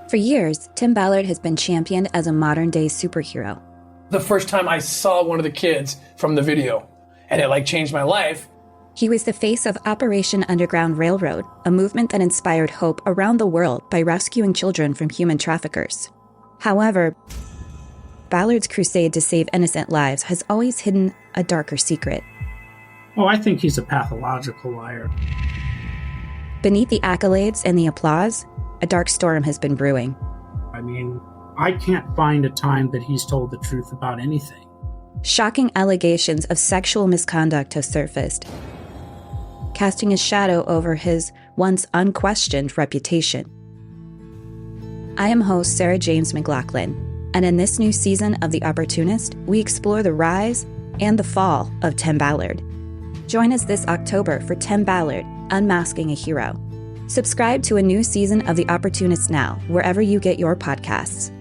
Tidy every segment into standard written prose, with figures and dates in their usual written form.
For years, Tim Ballard has been championed as a modern-day superhero. The first time I saw one of the kids from the video, and it changed my life. He was the face of Operation Underground Railroad, a movement that inspired hope around the world by rescuing children from human traffickers. However, Ballard's crusade to save innocent lives has always hidden a darker secret. Oh, I think he's a pathological liar. Beneath the accolades and the applause, a dark storm has been brewing. I mean, I can't find a time that he's told the truth about anything. Shocking allegations of sexual misconduct have surfaced, casting a shadow over his once unquestioned reputation. I am host Sarah James McLaughlin, and in this new season of The Opportunist, we explore the rise and the fall of Tim Ballard. Join us this October for Tim Ballard, Unmasking a Hero. Subscribe to a new season of The Opportunist now, wherever you get your podcasts.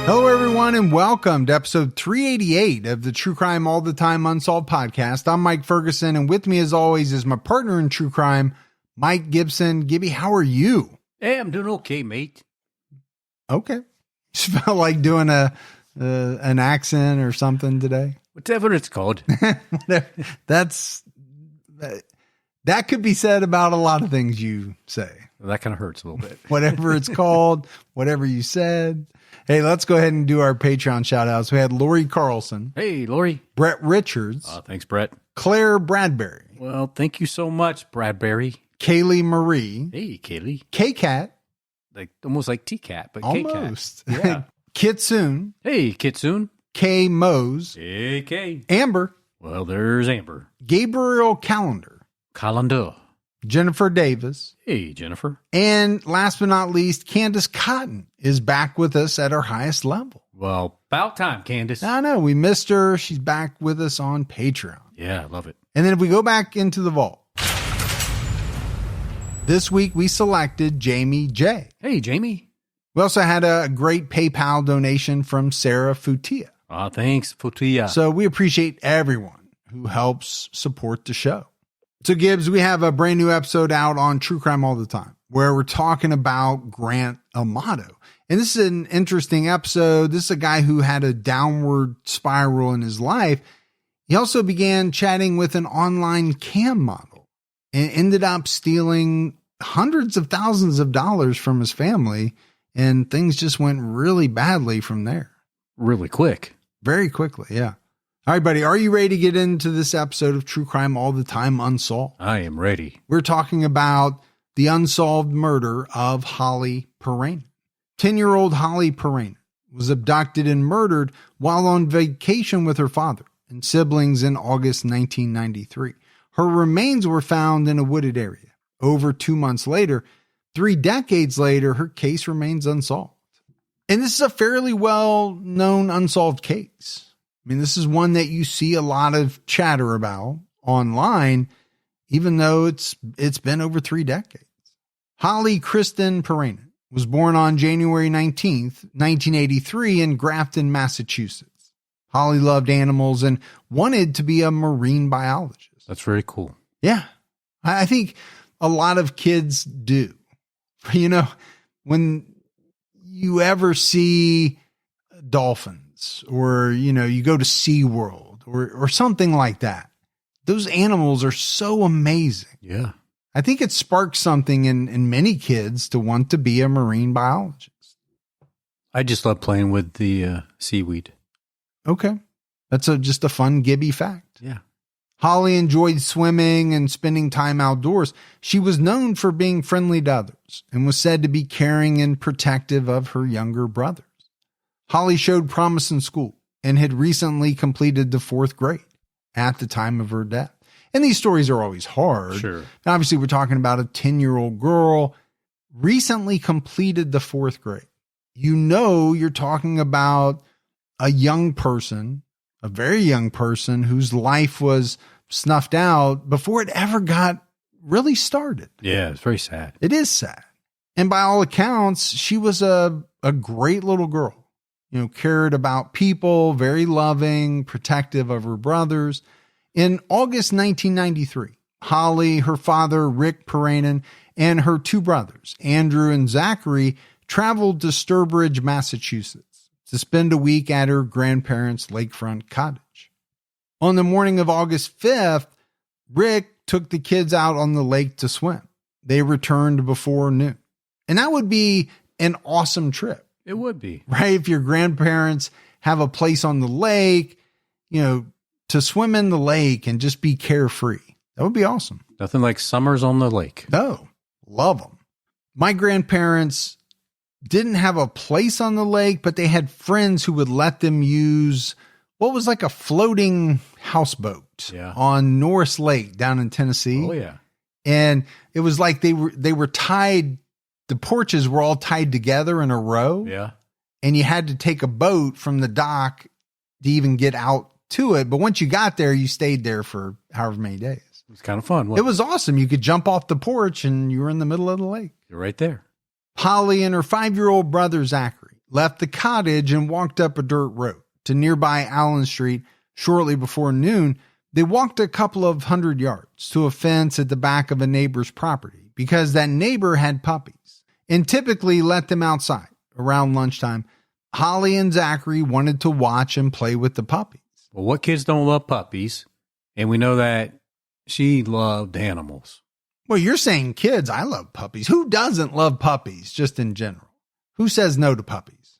Hello, everyone, and welcome to episode 388 of the True Crime All the Time Unsolved podcast. I'm Mike Ferguson, and with me, as always, is my partner in true crime, Mike Gibson. Gibby, how are you? Hey, I'm doing okay, mate. Okay. Just felt like doing an accent or something today. Whatever it's called. That could be said about a lot of things you say. Well, that kind of hurts a little bit. Whatever it's called, whatever you said. Hey, let's go ahead and do our Patreon shout-outs. We had Lori Carlson. Hey, Lori. Brett Richards. Thanks, Brett. Claire Bradbury. Well, thank you so much, Bradbury. Kaylee Marie. Hey, Kaylee. K-Cat. Almost like T-Cat, but Almost. K-Cat. Yeah. Kitsune. Hey, Kitsune. K. Mose. Hey, K. Amber. Well, there's Amber. Gabriel Callender. Calendar. Jennifer Davis. Hey, Jennifer. And last but not least, Candace Cotton is back with us at her highest level. Well, about time, Candace. I know, we missed her. She's back with us on Patreon. Yeah, I love it. And then if we go back into the vault, this week we selected Jamie J. Hey, Jamie. We also had a great PayPal donation from Sarah Futia. Thanks, Futia. So we appreciate everyone who helps support the show. So Gibbs, we have a brand new episode out on True Crime All the Time, where we're talking about Grant Amato. And this is an interesting episode. This is a guy who had a downward spiral in his life. He also began chatting with an online cam model and ended up stealing hundreds of thousands of dollars from his family. And things just went really badly from there. Really quick. Very quickly, yeah. All right, buddy, are you ready to get into this episode of True Crime All the Time Unsolved? I am ready. We're talking about the unsolved murder of Holly Piirainen. 10-year-old Holly Piirainen was abducted and murdered while on vacation with her father and siblings in August 1993. Her remains were found in a wooded area. Over 2 months later, 3 decades later, her case remains unsolved. And this is a fairly well-known unsolved case. I mean, this is one that you see a lot of chatter about online, even though it's been over 3 decades. Holly Kristen Piirainen was born on January 19th, 1983 in Grafton, Massachusetts. Holly loved animals and wanted to be a marine biologist. That's very cool. Yeah, I think a lot of kids do. You know, when you ever see dolphins, or, you know, you go to SeaWorld or something like that, those animals are so amazing. Yeah. I think it sparks something in many kids to want to be a marine biologist. I just love playing with the seaweed. Okay. That's just a fun Gibby fact. Yeah. Holly enjoyed swimming and spending time outdoors. She was known for being friendly to others and was said to be caring and protective of her younger brothers. Holly showed promise in school and had recently completed the 4th grade. at the time of her death. And these stories are always hard. Sure. And obviously, we're talking about a 10-year-old girl recently completed the 4th grade. You're talking about a young person, a very young person whose life was snuffed out before it ever got really started. Yeah, it's very sad. It is sad. And by all accounts, she was a great little girl, cared about people, very loving, protective of her brothers. In August 1993, Holly, her father, Rick Piirainen, and her 2 brothers, Andrew and Zachary, traveled to Sturbridge, Massachusetts to spend a week at her grandparents' lakefront cottage. On the morning of August 5th, Rick took the kids out on the lake to swim. They returned before noon. And that would be an awesome trip. It would be. Right? If your grandparents have a place on the lake, to swim in the lake and just be carefree. That would be awesome. Nothing like summers on the lake. No, love them. My grandparents didn't have a place on the lake, but they had friends who would let them use what was like a floating houseboat on Norris Lake down in Tennessee. Oh, yeah. And it was like they were tied. The porches were all tied together in a row. Yeah. And you had to take a boat from the dock to even get out to it. But once you got there, you stayed there for however many days. It was kind of fun. It was awesome. You could jump off the porch and you were in the middle of the lake. You're right there. Holly and her 5-year-old brother, Zachary, left the cottage and walked up a dirt road to nearby Allen Street shortly before noon. They walked a couple of 100 yards to a fence at the back of a neighbor's property because that neighbor had puppies and typically let them outside around lunchtime. Holly and Zachary wanted to watch and play with the puppies. Well, what kids don't love puppies? And we know that she loved animals. Well, you're saying kids. I love puppies. Who doesn't love puppies just in general? Who says no to puppies?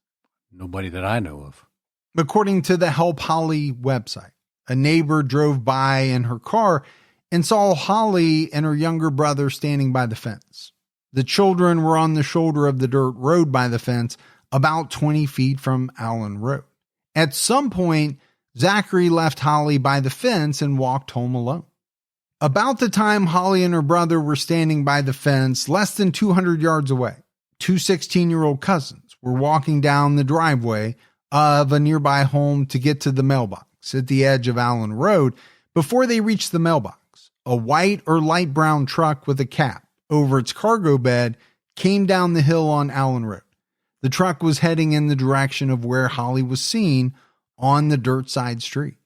Nobody that I know of. According to the Help Holly website, a neighbor drove by in her car and saw Holly and her younger brother standing by the fence. The children were on the shoulder of the dirt road by the fence, about 20 feet from Allen Road. At some point, Zachary left Holly by the fence and walked home alone. About the time Holly and her brother were standing by the fence, less than 200 yards away, 2 16-year-old cousins were walking down the driveway of a nearby home to get to the mailbox at the edge of Allen Road. Before they reached the mailbox, a white or light brown truck with a cap over its cargo bed came down the hill on Allen Road. The truck was heading in the direction of where Holly was seen on the dirt side street.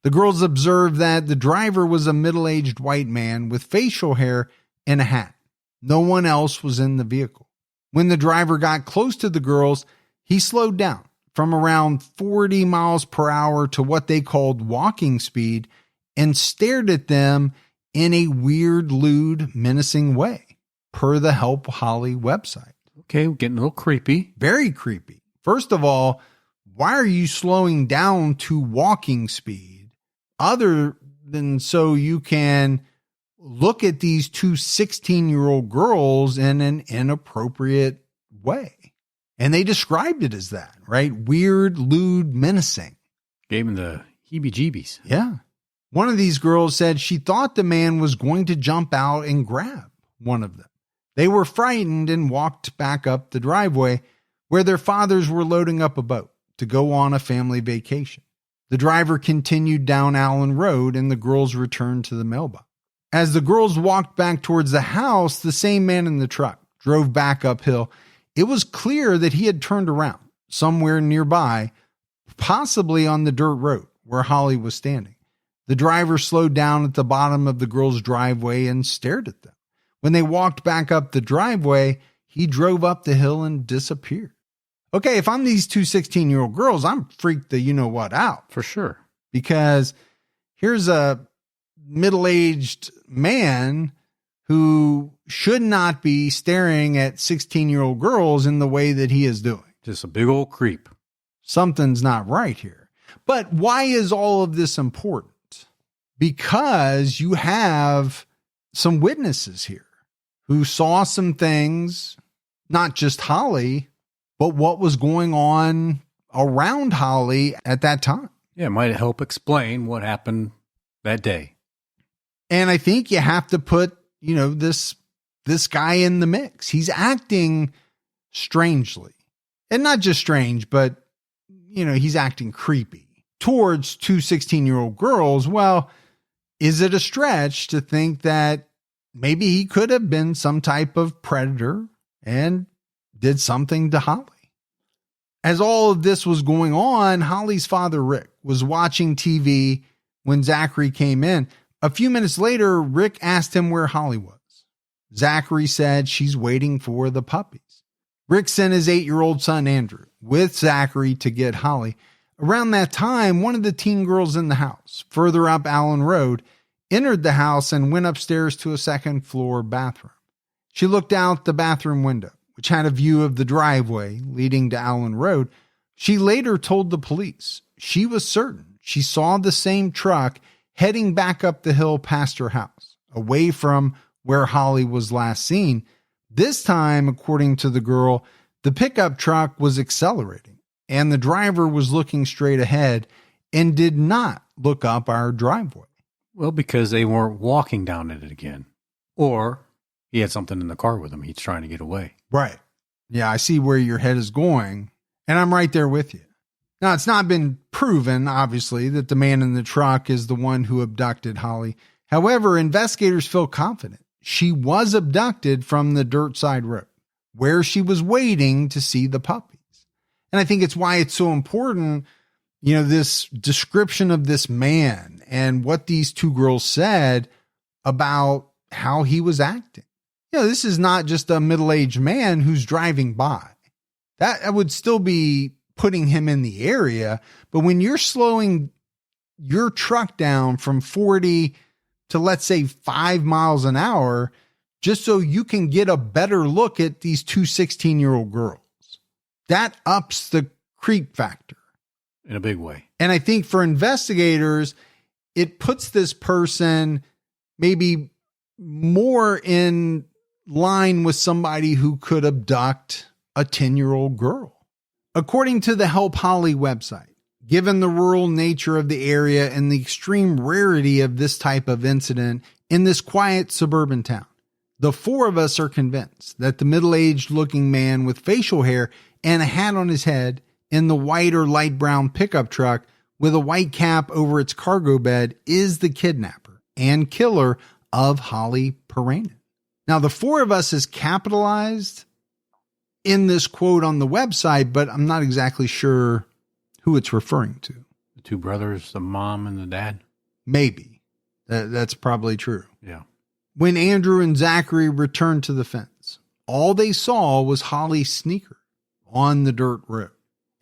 The girls observed that the driver was a middle-aged white man with facial hair and a hat. No one else was in the vehicle. When the driver got close to the girls, he slowed down from around 40 miles per hour to what they called walking speed and stared at them in a weird, lewd, menacing way, per the Help Holly website. Okay, we're getting a little creepy. Very creepy. First of all, why are you slowing down to walking speed other than so you can look at these 2 16-year-old girls in an inappropriate way? And they described it as that, right? Weird, lewd, menacing. Gave him the heebie-jeebies. Yeah. One of these girls said she thought the man was going to jump out and grab one of them. They were frightened and walked back up the driveway where their fathers were loading up a boat to go on a family vacation. The driver continued down Allen Road and the girls returned to the mailbox. As the girls walked back towards the house, the same man in the truck drove back uphill. It was clear that he had turned around somewhere nearby, possibly on the dirt road where Holly was standing. The driver slowed down at the bottom of the girls' driveway and stared at them. When they walked back up the driveway, he drove up the hill and disappeared. Okay, if I'm these 2 16-year-old girls, I'm freaked the you-know-what out. For sure. Because here's a middle-aged man who should not be staring at 16-year-old girls in the way that he is doing. Just a big old creep. Something's not right here. But why is all of this important? Because you have some witnesses here who saw some things, not just Holly, but what was going on around Holly at that time. Yeah, it might help explain what happened that day. And I think you have to put, this guy in the mix. He's acting strangely. And not just strange, but, he's acting creepy towards two 16-year-old girls. Well, is it a stretch to think that maybe he could have been some type of predator and did something to Holly? As all of this was going on, Holly's father, Rick, was watching TV when Zachary came in. A few minutes later, Rick asked him where Holly was. Zachary said she's waiting for the puppies. Rick sent his 8-year-old son, Andrew, with Zachary to get Holly. Around that time, one of the teen girls in the house, further up Allen Road, entered the house and went upstairs to a second-floor bathroom. She looked out the bathroom window, which had a view of the driveway leading to Allen Road. She later told the police she was certain she saw the same truck heading back up the hill past her house, away from where Holly was last seen. This time, according to the girl, the pickup truck was accelerating, and the driver was looking straight ahead and did not look up our driveway. Well, because they weren't walking down it again. Or he had something in the car with him. He's trying to get away. Right. Yeah, I see where your head is going, and I'm right there with you. Now, it's not been proven, obviously, that the man in the truck is the one who abducted Holly. However, investigators feel confident she was abducted from the dirt side road, where she was waiting to see the puppies. And I think it's why it's so important, this description of this man and what these two girls said about how he was acting. This is not just a middle-aged man who's driving by. That would still be putting him in the area. But when you're slowing your truck down from 40 to, let's say, 5 miles an hour, just so you can get a better look at these two 16-year-old girls, that ups the creep factor. In a big way. And I think for investigators, it puts this person maybe more in line with somebody who could abduct a 10-year-old girl. According to the Help Holly website, given the rural nature of the area and the extreme rarity of this type of incident in this quiet suburban town, the four of us are convinced that the middle-aged looking man with facial hair and a hat on his head in the white or light brown pickup truck with a white cap over its cargo bed is the kidnapper and killer of Holly Piirainen. Now, the four of us is capitalized in this quote on the website, but I'm not exactly sure who it's referring to. The two brothers, the mom and the dad? Maybe. That's probably true. Yeah. When Andrew and Zachary returned to the fence, all they saw was Holly's sneaker on the dirt road.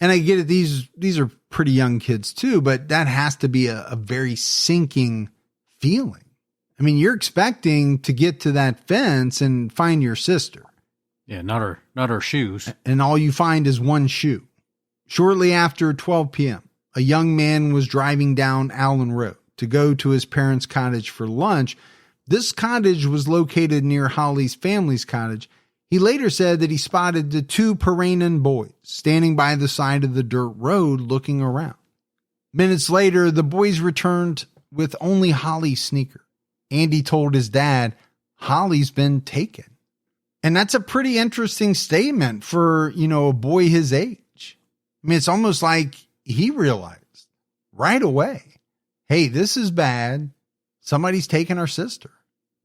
And I get it, these are pretty young kids too, but that has to be a very sinking feeling. I mean, you're expecting to get to that fence and find your sister. Yeah, not her shoes. And all you find is one shoe. Shortly after 12 p.m., a young man was driving down Allen Road to go to his parents' cottage for lunch. This cottage was located near Holly's family's cottage. He later said that he spotted the two Piirainen boys standing by the side of the dirt road looking around. Minutes later, the boys returned with only Holly's sneaker. Andy told his dad, Holly's been taken. And that's a pretty interesting statement for, a boy his age. I mean, it's almost like he realized right away, hey, this is bad. Somebody's taken our sister.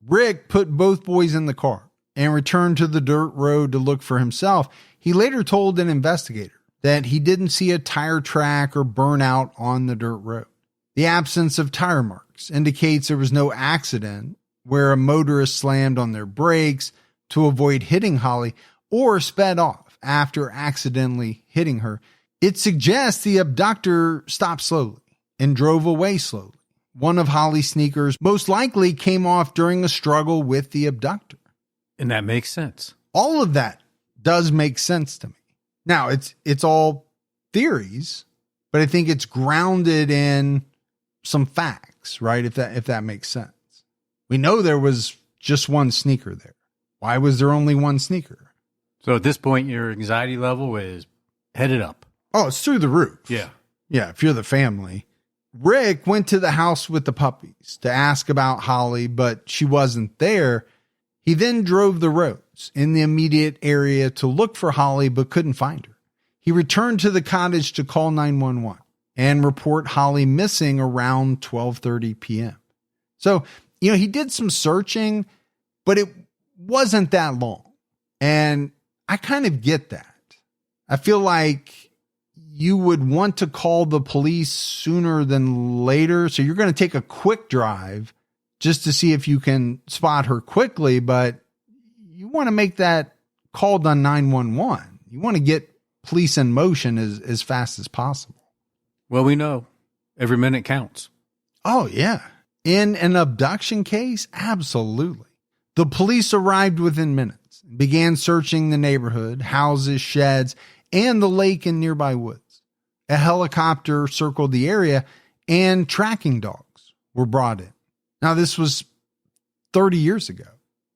Rick put both boys in the car and returned to the dirt road to look for himself. He later told an investigator that he didn't see a tire track or burnout on the dirt road. The absence of tire marks indicates there was no accident where a motorist slammed on their brakes to avoid hitting Holly or sped off after accidentally hitting her. It suggests the abductor stopped slowly and drove away slowly. One of Holly's sneakers most likely came off during a struggle with the abductor. And that makes sense. All of that does make sense to me. Now, it's all theories, but I think it's grounded in some facts, right? If that makes sense. We know there was just one sneaker there. Why was there only one sneaker? So at this point, your anxiety level is headed up. Oh, it's through the roof. Yeah. Yeah, if you're the family. Rick went to the house with the puppies to ask about Holly, but she wasn't there. He then drove the roads in the immediate area to look for Holly, but couldn't find her. He returned to the cottage to call 911 and report Holly missing around 12:30 p.m. So, he did some searching, but it wasn't that long. And I kind of get that. I feel like you would want to call the police sooner than later. So you're going to take a quick drive just to see if you can spot her quickly, but you want to make that call on 911. You want to get police in motion as fast as possible. Well, we know every minute counts. Oh, yeah. In an abduction case, absolutely. The police arrived within minutes, began searching the neighborhood, houses, sheds, and the lake and nearby woods. A helicopter circled the area, and tracking dogs were brought in. Now, this was 30 years ago.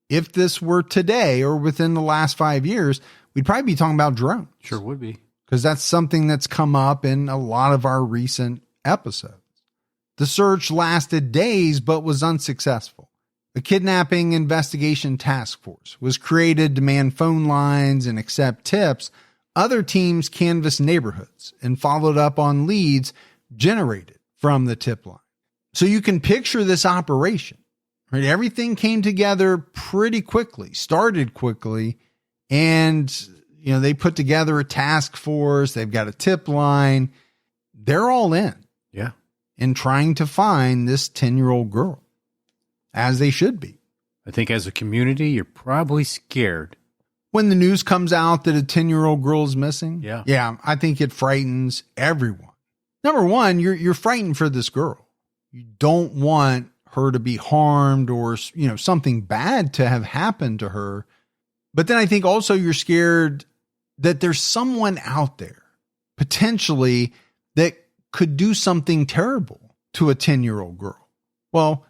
If this were today or within the last 5 years, we'd probably be talking about drones. Sure would be. Because that's something that's come up in a lot of our recent episodes. The search lasted days, but was unsuccessful. A kidnapping investigation task force was created to man phone lines and accept tips. Other teams canvassed neighborhoods and followed up on leads generated from the tip line. So you can picture this operation, right? Everything came together pretty quickly, started quickly, and they put together a task force. They've got a tip line. They're all in. Yeah. In trying to find this 10-year-old girl, as they should be. I think as a community, you're probably scared. When the news comes out that a 10-year-old girl is missing, yeah, I think it frightens everyone. Number one, you're frightened for this girl. You don't want her to be harmed or, something bad to have happened to her. But then I think also you're scared that there's someone out there potentially that could do something terrible to a 10-year-old girl. Well,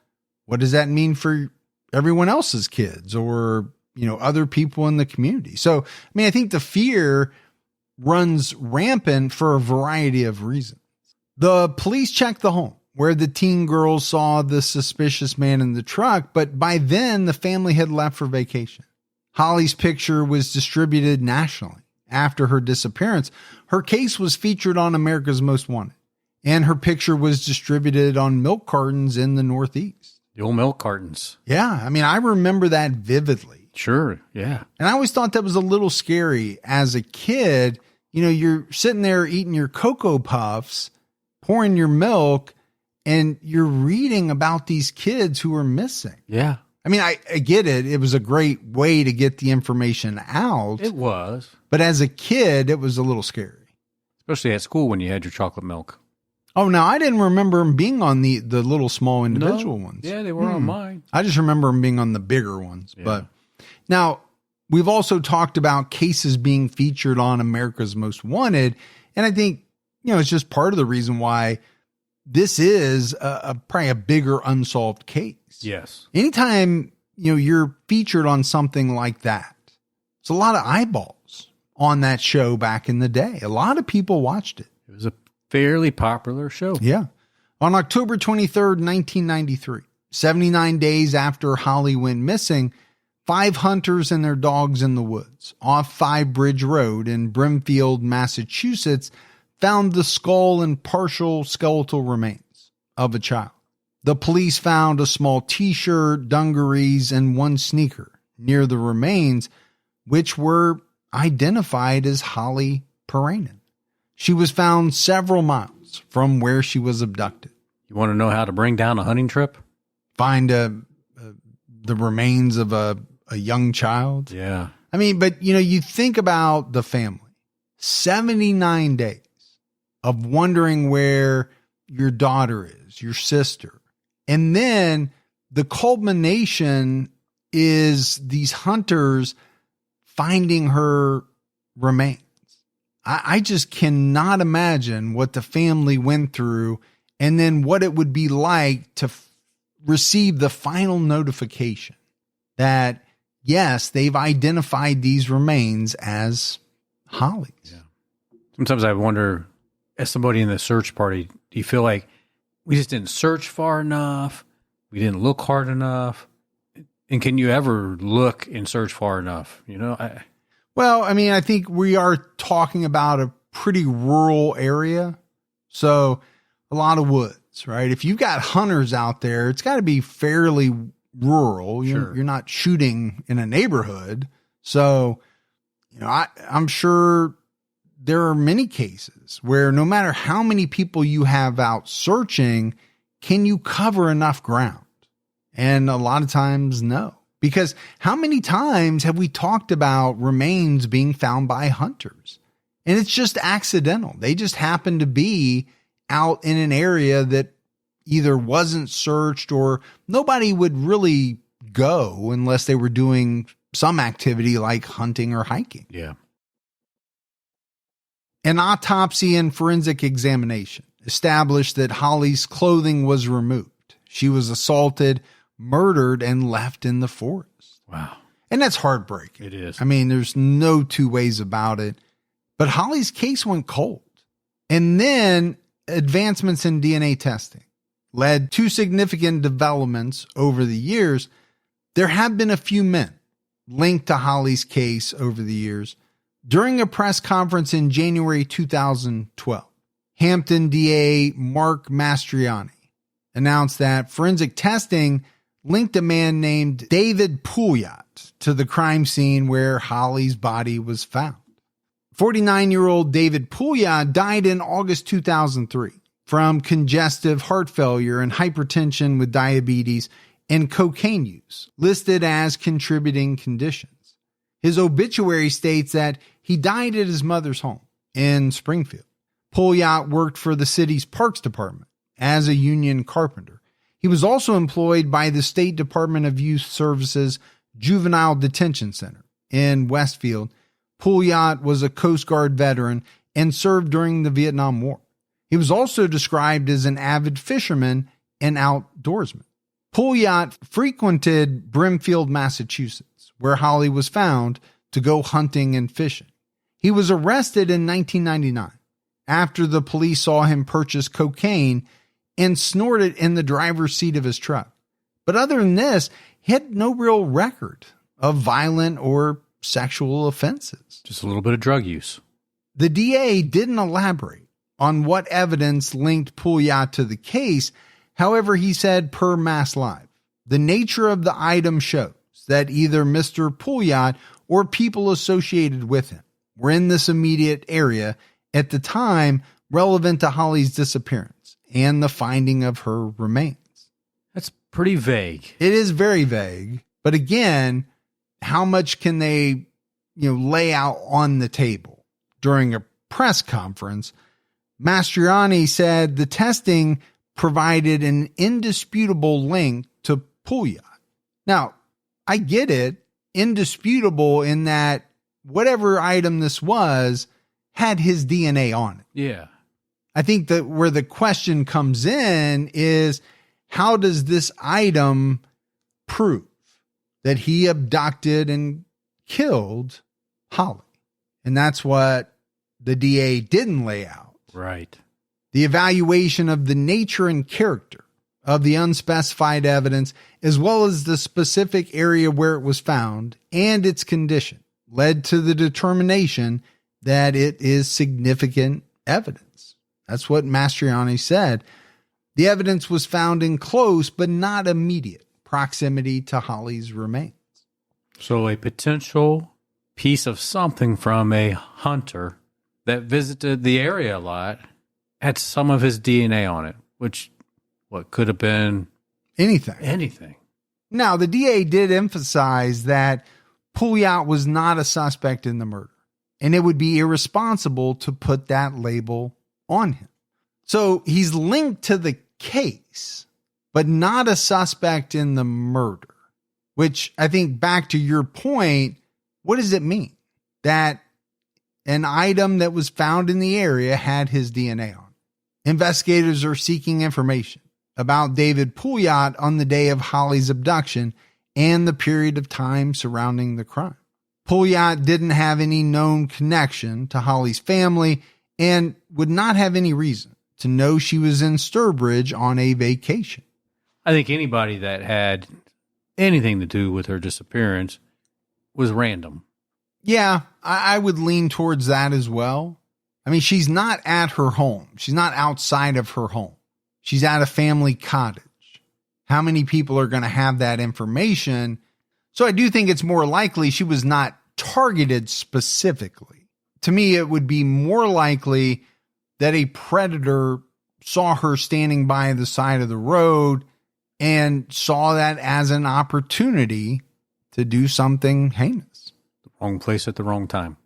what does that mean for everyone else's kids or, other people in the community? So, I think the fear runs rampant for a variety of reasons. The police checked the home where the teen girls saw the suspicious man in the truck, but by then the family had left for vacation. Holly's picture was distributed nationally after her disappearance. Her case was featured on America's Most Wanted, and her picture was distributed on milk cartons in the Northeast. The old milk cartons. Yeah. I remember that vividly. Sure. Yeah. And I always thought that was a little scary as a kid. You're sitting there eating your Cocoa Puffs, pouring your milk, and you're reading about these kids who are missing. Yeah. I get it. It was a great way to get the information out. It was. But as a kid, it was a little scary. Especially at school when you had your chocolate milk. Oh, no, I didn't remember them being on the little small individual ones. Yeah, they were on mine. I just remember them being on the bigger ones. Yeah. But now we've also talked about cases being featured on America's Most Wanted. And I think, it's just part of the reason why this is probably a bigger unsolved case. Yes. Anytime, you're featured on something like that, it's a lot of eyeballs on that show back in the day. A lot of people watched it. It was a fairly popular show. Yeah. On October 23rd, 1993, 79 days after Holly went missing, 5 hunters and their dogs in the woods off 5 Bridge Road in Brimfield, Massachusetts, found the skull and partial skeletal remains of a child. The police found a small t-shirt, dungarees, and 1 sneaker near the remains, which were identified as Holly Piirainen. She was found several miles from where she was abducted. You want to know how to bring down a hunting trip? Find the remains of a young child. Yeah. But you think about the family. 79 days of wondering where your daughter is, your sister. And then the culmination is these hunters finding her remains. I just cannot imagine what the family went through and then what it would be like to receive the final notification that, yes, they've identified these remains as Holly's. Yeah. Sometimes I wonder, as somebody in the search party, do you feel like we just didn't search far enough. We didn't look hard enough. And can you ever look and search far enough? Well, I mean, I think we are talking about a pretty rural area. So a lot of woods, right? If you've got hunters out there, it's got to be fairly rural. You're not shooting in a neighborhood. So, I'm sure there are many cases where no matter how many people you have out searching, can you cover enough ground? And a lot of times, no. Because how many times have we talked about remains being found by hunters? And it's just accidental. They just happen to be out in an area that either wasn't searched or nobody would really go unless they were doing some activity like hunting or hiking. Yeah. An autopsy and forensic examination established that Holly's clothing was removed. She was assaulted, murdered, and left in the forest. Wow. And that's heartbreaking. It is. I mean, there's no two ways about it. But Holly's case went cold. And then advancements in DNA testing led to significant developments over the years. There have been a few men linked to Holly's case over the years. During a press conference in January 2012, Hampton DA Mark Mastriani announced that forensic testing linked a man named David Pouliot to the crime scene where Holly's body was found. 49-year-old David Pouliot died in August 2003 from congestive heart failure and hypertension with diabetes and cocaine use, listed as contributing conditions. His obituary states that he died at his mother's home in Springfield. Pouliot worked for the city's Parks Department as a union carpenter. He was also employed by the State Department of Youth Services Juvenile Detention Center in Westfield. Pouliot was a Coast Guard veteran and served during the Vietnam War. He was also described as an avid fisherman and outdoorsman. Pouliot frequented Brimfield, Massachusetts, where Holly was found, to go hunting and fishing. He was arrested in 1999 after the police saw him purchase cocaine and snort it in the driver's seat of his truck. But other than this, he had no real record of violent or sexual offenses. Just a little bit of drug use. The DA didn't elaborate on what evidence linked Pouliot to the case. However, he said, per Mass Live, the nature of the item shows that either Mr. Pouliot or people associated with him were in this immediate area at the time relevant to Holly's disappearance and the finding of her remains. That's pretty vague. It is very vague. But again, how much can they, lay out on the table during a press conference? Mastriani said the testing provided an indisputable link to Pouliot. Now, I get it, indisputable in that whatever item this was had his DNA on it. Yeah. I think that where the question comes in is, how does this item prove that he abducted and killed Holly? And that's what the DA didn't lay out. Right. The evaluation of the nature and character of the unspecified evidence, as well as the specific area where it was found and its condition, led to the determination that it is significant evidence. That's what Mastriani said. The evidence was found in close but not immediate proximity to Holly's remains. So a potential piece of something from a hunter that visited the area a lot had some of his DNA on it, which could have been anything. Now, the DA did emphasize that Pouliot was not a suspect in the murder, and it would be irresponsible to put that label on him. So he's linked to the case, but not a suspect in the murder, which I think, back to your point, what does it mean that an item that was found in the area had his DNA on? Investigators are seeking information about David Pouliot on the day of Holly's abduction and the period of time surrounding the crime. Pouliot didn't have any known connection to Holly's family and would not have any reason to know she was in Sturbridge on a vacation. I think anybody that had anything to do with her disappearance was random. Yeah, I would lean towards that as well. I mean, she's not at her home. She's not outside of her home. She's at a family cottage. How many people are going to have that information? So I do think it's more likely she was not targeted specifically. To me, it would be more likely that a predator saw her standing by the side of the road and saw that as an opportunity to do something heinous. The wrong place at the wrong time.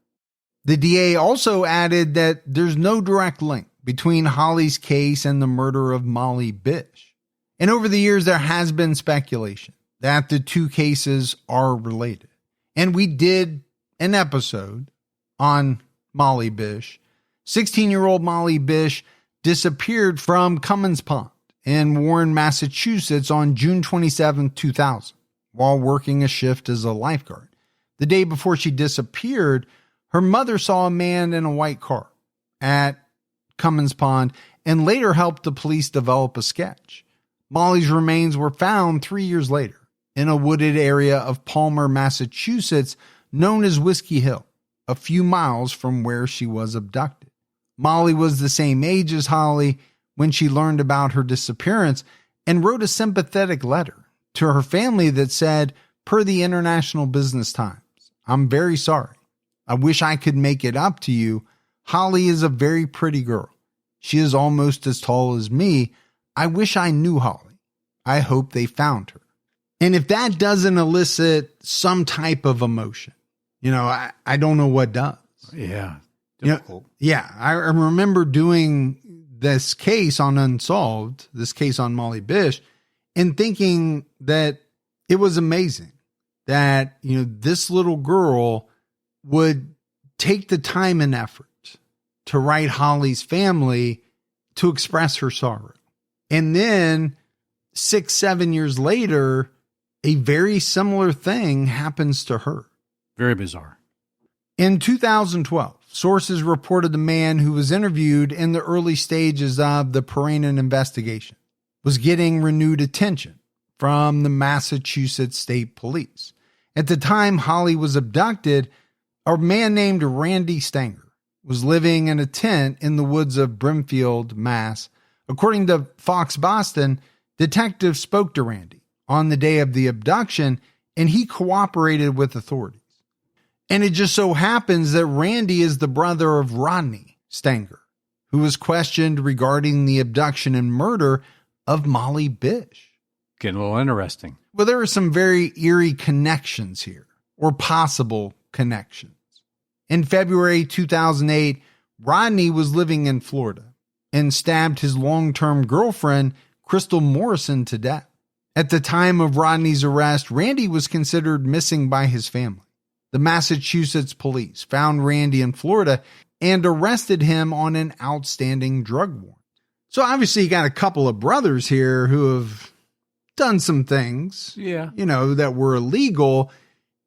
The DA also added that there's no direct link between Holly's case and the murder of Molly Bish. And over the years, there has been speculation that the two cases are related. And we did an episode on Molly Bish. 16-year-old Molly Bish disappeared from Cummins Pond in Warren, Massachusetts on June 27, 2000, while working a shift as a lifeguard. The day before she disappeared, her mother saw a man in a white car at Cummins Pond and later helped the police develop a sketch. Molly's remains were found 3 years later in a wooded area of Palmer, Massachusetts, known as Whiskey Hill, a few miles from where she was abducted. Molly was the same age as Holly when she learned about her disappearance and wrote a sympathetic letter to her family that said, per the International Business Times, "I'm very sorry. I wish I could make it up to you. Holly is a very pretty girl. She is almost as tall as me. I wish I knew Holly. I hope they found her." And if that doesn't elicit some type of emotion, I don't know what does. Yeah. Difficult. I remember doing this case on Unsolved, this case on Molly Bish, and thinking that it was amazing that, this little girl would take the time and effort to write Holly's family to express her sorrow. And then 6-7 years later, a very similar thing happens to her. Very bizarre. In 2012, sources reported the man who was interviewed in the early stages of the Piirainen investigation was getting renewed attention from the Massachusetts State Police. At the time Holly was abducted, a man named Randy Stanger was living in a tent in the woods of Brimfield, Mass. According to Fox Boston, detectives spoke to Randy on the day of the abduction, and he cooperated with authorities. And it just so happens that Randy is the brother of Rodney Stanger, who was questioned regarding the abduction and murder of Molly Bish. Getting a little interesting. Well, there are some very eerie connections here, or possible connections. In February 2008, Rodney was living in Florida and stabbed his long-term girlfriend, Crystal Morrison, to death. At the time of Rodney's arrest, Randy was considered missing by his family. The Massachusetts police found Randy in Florida and arrested him on an outstanding drug warrant. So obviously you got a couple of brothers here who have done some things, that were illegal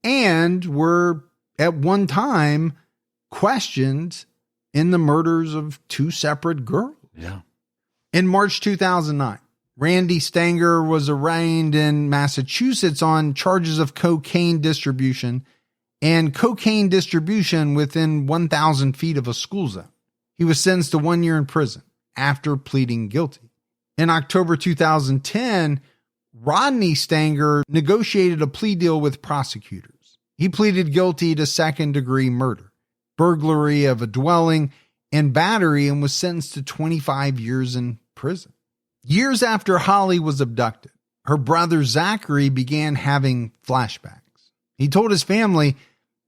and were at one time questioned in the murders of two separate girls. Yeah. In March 2009, Randy Stanger was arraigned in Massachusetts on charges of cocaine distribution and cocaine distribution within 1,000 feet of a school zone. He was sentenced to 1 year in prison after pleading guilty. In October 2010, Rodney Stanger negotiated a plea deal with prosecutors. He pleaded guilty to second-degree murder, burglary of a dwelling, and battery, and was sentenced to 25 years in prison. Years after Holly was abducted, her brother Zachary began having flashbacks. He told his family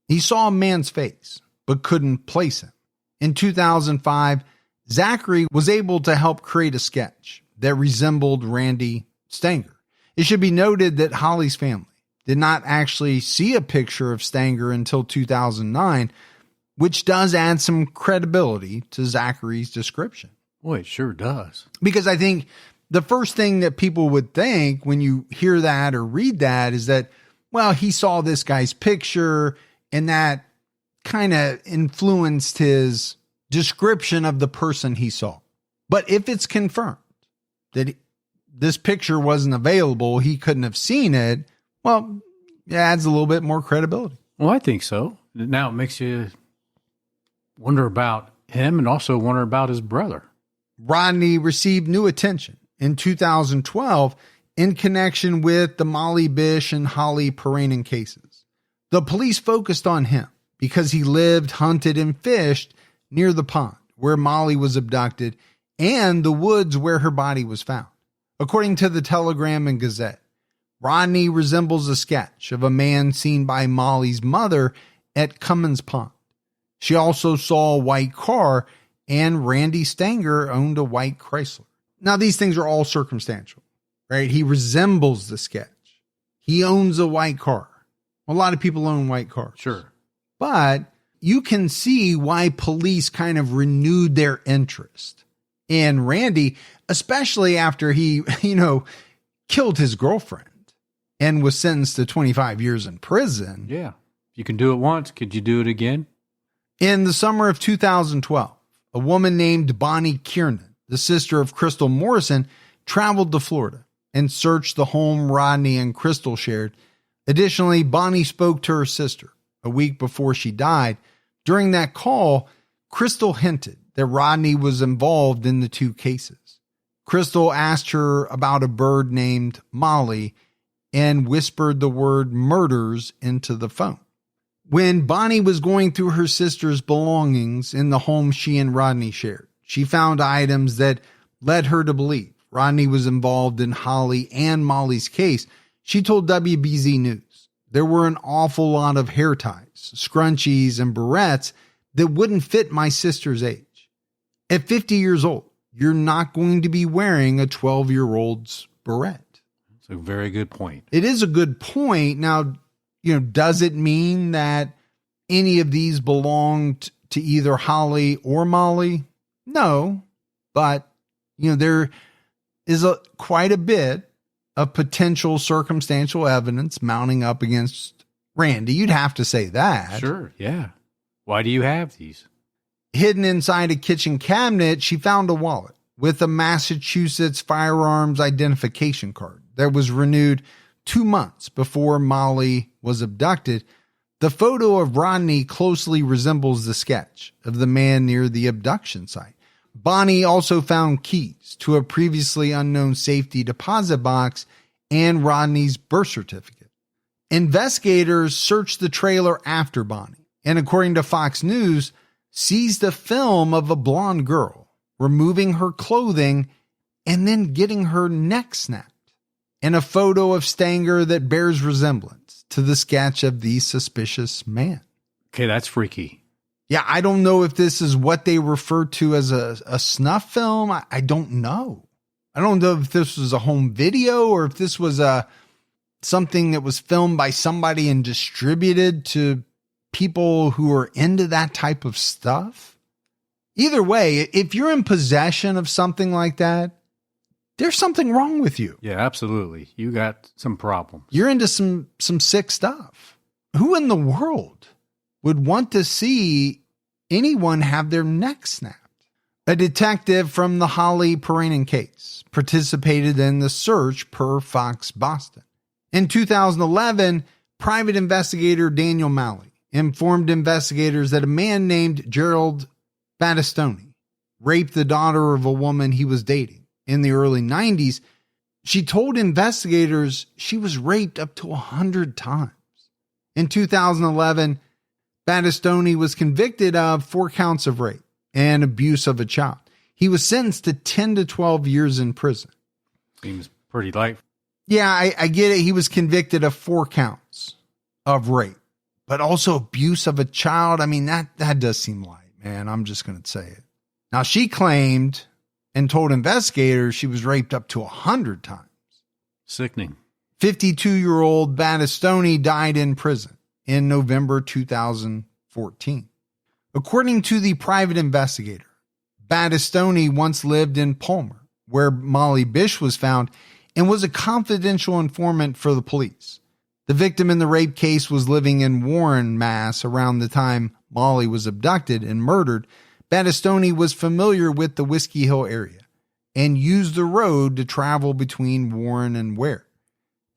he saw a man's face, but couldn't place him. In 2005, Zachary was able to help create a sketch that resembled Randy Stanger. It should be noted that Holly's family did not actually see a picture of Stanger until 2009, which does add some credibility to Zachary's description. Boy, it sure does. Because I think the first thing that people would think when you hear that or read that is that, well, he saw this guy's picture and that kind of influenced his description of the person he saw. But if it's confirmed that this picture wasn't available, he couldn't have seen it, well, it adds a little bit more credibility. Well, I think so. Now it makes you wonder about him and also wonder about his brother. Rodney received new attention in 2012 in connection with the Molly Bish and Holly Piirainen cases. The police focused on him because he lived, hunted, and fished near the pond where Molly was abducted and the woods where her body was found. According to the Telegram and Gazette, Rodney resembles a sketch of a man seen by Molly's mother at Cummins Pond. She also saw a white car, and Randy Stanger owned a white Chrysler. Now, these things are all circumstantial, right? He resembles the sketch. He owns a white car. A lot of people own white cars. Sure. But you can see why police kind of renewed their interest in Randy, especially after he, killed his girlfriend and was sentenced to 25 years in prison. Yeah. You can do it once. Could you do it again? In the summer of 2012, a woman named Bonnie Kiernan, the sister of Crystal Morrison, traveled to Florida and searched the home Rodney and Crystal shared. Additionally, Bonnie spoke to her sister a week before she died. During that call, Crystal hinted that Rodney was involved in the two cases. Crystal asked her about a bird named Molly and whispered the word murders into the phone. When Bonnie was going through her sister's belongings in the home she and Rodney shared, she found items that led her to believe Rodney was involved in Holly and Molly's case. She told WBZ News there were an awful lot of hair ties, scrunchies, and barrettes that wouldn't fit my sister's age. At 50 years old, you're not going to be wearing a 12-year-old's barrette. That's a very good point. It is a good point. Now, does it mean that any of these belonged to either Holly or Molly? No, but, there is quite a bit of potential circumstantial evidence mounting up against Randy. You'd have to say that. Sure, yeah. Why do you have these? Hidden inside a kitchen cabinet, she found a wallet with a Massachusetts firearms identification card that was renewed 2 months before Molly was abducted. The photo of Rodney closely resembles the sketch of the man near the abduction site. Bonnie also found keys to a previously unknown safety deposit box and Rodney's birth certificate. Investigators searched the trailer after Bonnie, and according to Fox News, seized a film of a blonde girl removing her clothing and then getting her neck snapped, and a photo of Stanger that bears resemblance to the sketch of the suspicious man. Okay, that's freaky. Yeah, I don't know if this is what they refer to as a snuff film. I don't know. I don't know if this was a home video or if this was something that was filmed by somebody and distributed to people who are into that type of stuff. Either way, if you're in possession of something like that, there's something wrong with you. Yeah, absolutely. You got some problems. You're into some sick stuff. Who in the world would want to see anyone have their neck snapped? A detective from the Holly Piirainen case participated in the search per Fox Boston. In 2011, private investigator Daniel Malley informed investigators that a man named Gerald Battistoni raped the daughter of a woman he was dating in the early 90s. She told investigators she was raped up to 100 times. In 2011, Battistoni was convicted of 4 counts of rape and abuse of a child. He was sentenced to 10 to 12 years in prison. Seems pretty light. Yeah, I get it. He was convicted of 4 counts of rape, but also abuse of a child. I mean, that does seem light, man. I'm just going to say it. Now, she claimed and told investigators she was raped up to 100 times. Sickening. 52-year-old Battistoni died in prison in November 2014. According to the private investigator, Battistoni once lived in Palmer, where Molly Bish was found, and was a confidential informant for the police. The victim in the rape case was living in Warren, Mass. around the time Molly was abducted and murdered. Battistoni was familiar with the Whiskey Hill area and used the road to travel between Warren and Ware.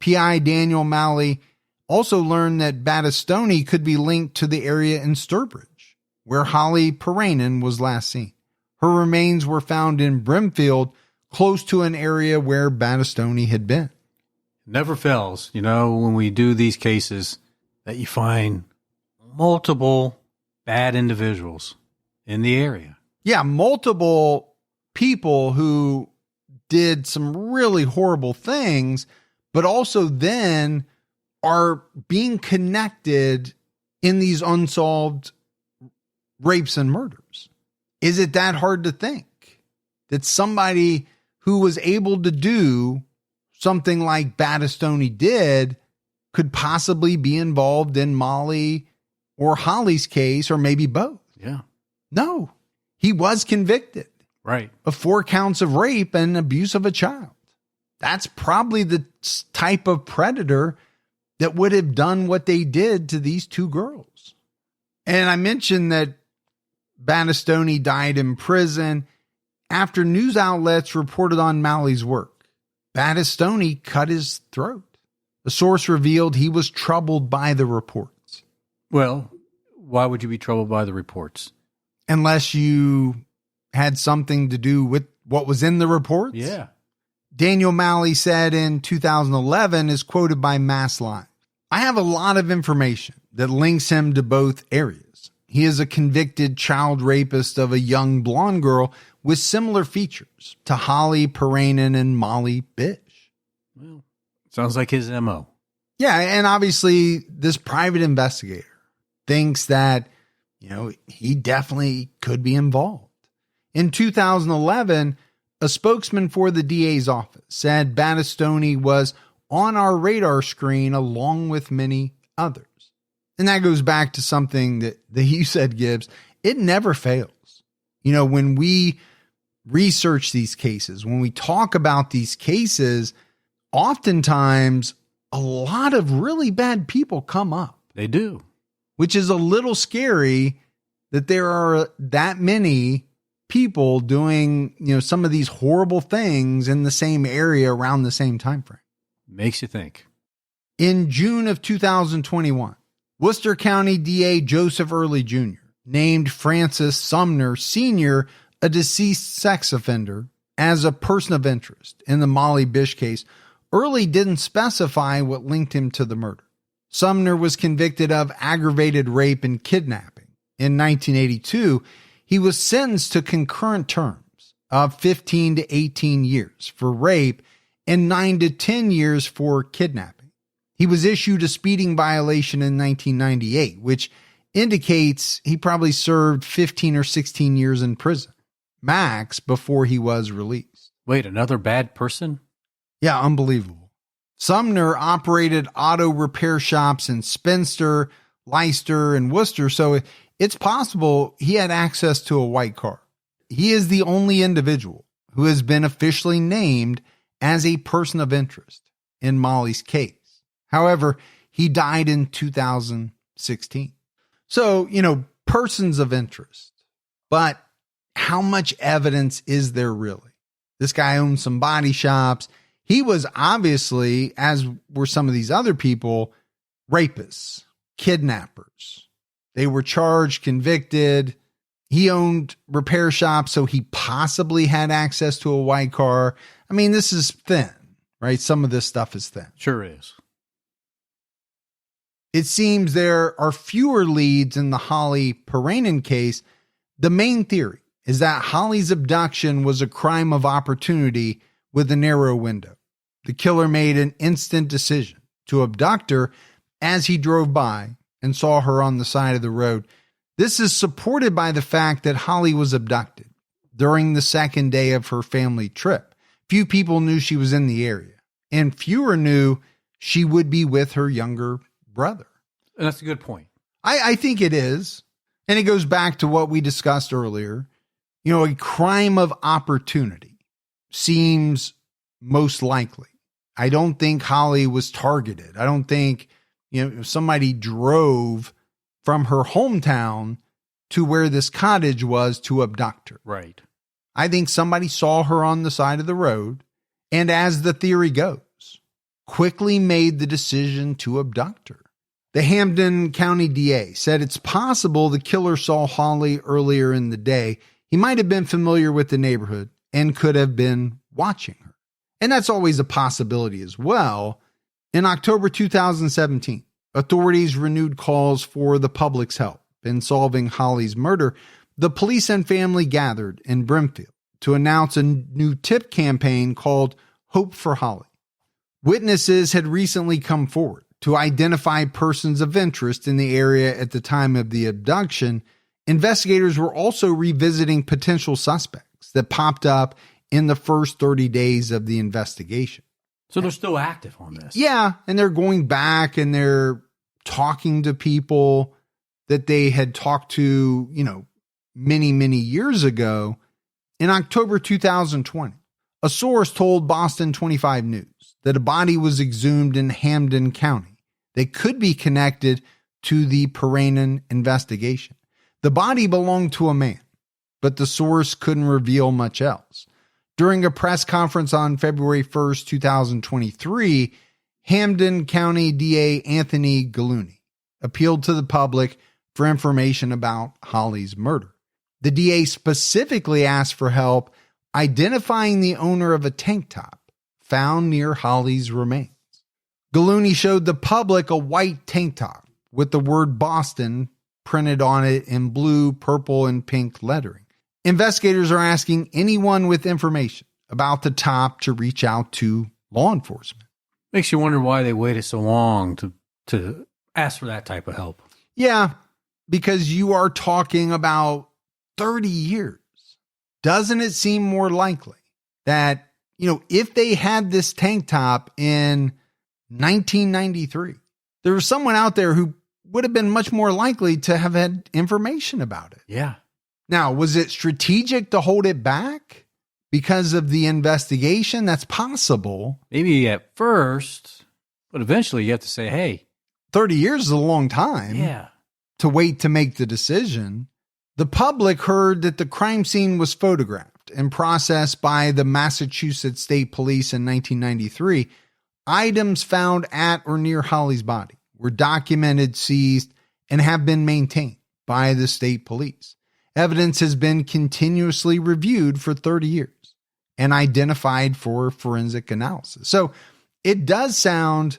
PI Daniel Malley also learned that Battistoni could be linked to the area in Sturbridge, where Holly Piirainen was last seen. Her remains were found in Brimfield, close to an area where Battistoni had been. Never fails, when we do these cases, that you find multiple bad individuals in the area. Yeah, multiple people who did some really horrible things, but also then are being connected in these unsolved rapes and murders. Is it that hard to think that somebody who was able to do something like Battistoni did could possibly be involved in Molly or Holly's case, or maybe both? Yeah. No, he was convicted. Right. Of 4 counts of rape and abuse of a child. That's probably the type of predator that would have done what they did to these 2 girls. And I mentioned that Battistoni died in prison after news outlets reported on Malley's work. Battistoni cut his throat. The source revealed he was troubled by the reports. Well, why would you be troubled by the reports? Unless you had something to do with what was in the reports? Yeah. Daniel Malley said in 2011, is quoted by Mass Live, "I have a lot of information that links him to both areas. He is a convicted child rapist of a young blonde girl with similar features to Holly Piirainen and Molly Bish." Well, sounds like his MO. Yeah, and obviously this private investigator thinks that, he definitely could be involved. In 2011, a spokesman for the DA's office said Battistoni was on our radar screen along with many others. And that goes back to something that you said, Gibbs. It never fails. When we research these cases, when we talk about these cases, oftentimes a lot of really bad people come up. They do. Which is a little scary that there are that many people doing, some of these horrible things in the same area around the same time frame. Makes you think. In June of 2021, Worcester County DA Joseph Early Jr. named Francis Sumner Sr. a deceased sex offender as a person of interest in the Molly Bish case. Early didn't specify what linked him to the murder. Sumner was convicted of aggravated rape and kidnapping. In 1982, he was sentenced to concurrent terms of 15 to 18 years for rape and 9 to 10 years for kidnapping. He was issued a speeding violation in 1998, which indicates he probably served 15 or 16 years in prison, max, before he was released. Wait, another bad person? Yeah, unbelievable. Sumner operated auto repair shops in Spencer, Leicester, and Worcester, so it's possible he had access to a white car. He is the only individual who has been officially named as a person of interest in Molly's case. However, he died in 2016. So, persons of interest. But how much evidence is there really? This guy owned some body shops. He was obviously, as were some of these other people, rapists, kidnappers. They were charged, convicted. He owned repair shops, so he possibly had access to a white car. I mean, this is thin, right? Some of this stuff is thin. Sure is. It seems there are fewer leads in the Holly Piirainen case. The main theory is that Holly's abduction was a crime of opportunity with a narrow window. The killer made an instant decision to abduct her as he drove by and saw her on the side of the road. This is supported by the fact that Holly was abducted during the second day of her family trip. Few people knew she was in the area, and fewer knew she would be with her younger brother. And that's a good point. I think it is. And it goes back to what we discussed earlier. A crime of opportunity seems most likely. I don't think Holly was targeted. I don't think, somebody drove from her hometown to where this cottage was to abduct her. Right. I think somebody saw her on the side of the road and, as the theory goes, quickly made the decision to abduct her. The Hampden County DA said it's possible the killer saw Holly earlier in the day. He might have been familiar with the neighborhood and could have been watching her. And that's always a possibility as well. In October 2017, authorities renewed calls for the public's help in solving Holly's murder. The police and family gathered in Brimfield to announce a new tip campaign called Hope for Holly. Witnesses had recently come forward to identify persons of interest in the area at the time of the abduction. Investigators were also revisiting potential suspects that popped up in the first 30 days of the investigation. So they're still active on this. Yeah, and they're going back and they're talking to people that they had talked to, many, many years ago. In October 2020, a source told Boston 25 News that a body was exhumed in Hampden County that could be connected to the Piirainen investigation. The body belonged to a man, but the source couldn't reveal much else. During a press conference on February 1st, 2023, Hampden County DA Anthony Gallooni appealed to the public for information about Holly's murder. The DA specifically asked for help identifying the owner of a tank top found near Holly's remains. Gallooni showed the public a white tank top with the word Boston printed on it in blue, purple, and pink lettering. Investigators are asking anyone with information about the top to reach out to law enforcement. Makes you wonder why they waited so long to ask for that type of help. Yeah, because you are talking about 30 years. Doesn't it seem more likely that, if they had this tank top in 1993, there was someone out there who would have been much more likely to have had information about it? Yeah. Now, was it strategic to hold it back because of the investigation? That's possible. Maybe at first, but eventually you have to say, hey. 30 years is a long time to wait to make the decision. The public heard that the crime scene was photographed and processed by the Massachusetts State Police in 1993. Items found at or near Holly's body were documented, seized, and have been maintained by the state police. Evidence has been continuously reviewed for 30 years and identified for forensic analysis. So it does sound